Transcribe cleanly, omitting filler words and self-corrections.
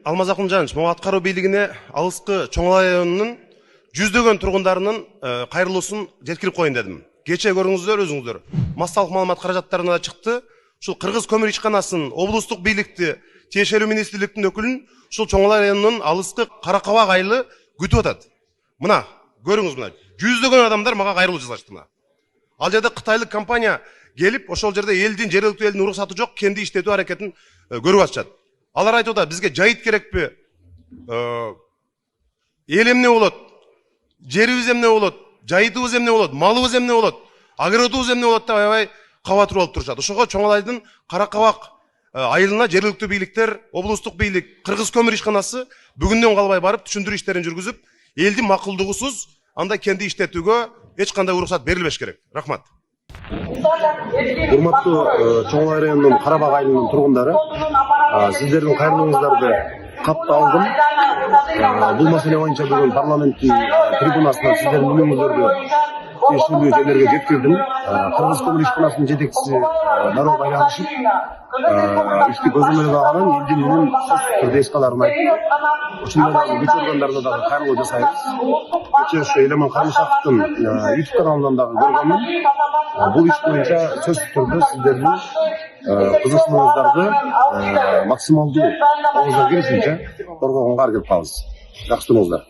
Алмаз Акунжанович, могу аткаруу бийлигине алыскы Чоң Ала районунун жүздөгөн тургундарынын кайрылуусун жеткирип коеюн дедим. Кече көрүңүздөр өзүңүздөр. Массалык маалымат каражаттарына да чыкты. Ушул Кыргыз көмүр ишканасынын облустук бийликти, тиешелүү министрликтин өкүлүн ушул Чоң Ала районунун алыскы Каракабак айылы күтүп атат. Мына, көрүңүз мына. Жүздөгөн адамдар мага кайрылуу жасашты мына. Ал жерде кытайлык компания келип, ошол жерде элдин, жергиликтүү элдин уруксаты жок, кенди иштетүү аракетин көрүп атышат. Алар айтып атат, бизге жайыт керекпи? Эл эмне болот? Жерибиз эмне болот? Жайытыбыз эмне болот? Малыбыз эмне болот? Огородубуз эмне болот деп аябай кабатыр болуп турушат. Ошого Чоң Алайдын Каракабак айылына жергиликтүү бийликтер, облустук бийлик, Кыргыз көмүр ишканасы бүгүндөн калбай барып түшүндүрүү иштерин жүргүзүп, элдин макулдугусуз андай кенди иштетүүгө эч кандай уруксат берилбеш керек. Рахмат. Урматтуу Чоң Ала районунун Карабак айылынын тургундары, сиздердин кайрылууңуздарды катты алдым. Бул маселе боюнча бүгүн парламенттин трибунасынан сиздердин үнүңүздөрдү тиешелүү жерлерге жеткирдим. Кыргыз көмүр ишканасынын жетекчиси дароо байланышып, ишти көзөмөлгө алган элдин үнүн сөзсүз түрдө эске аларын айтты. Ошондой дагы күч органдарына дагы кайрылуу жасайбыз. Кечээ ушу Элеман Карымшаковдун YouTube каналынан дагы көргөнмүн. Бул иш боюнча сөзсүз түрдө сиздердин кызыкчылыгыңыздарды максималдуу колуңуздан келишинче коргогонго аракет кылабыз. Жакшы болуңуздар.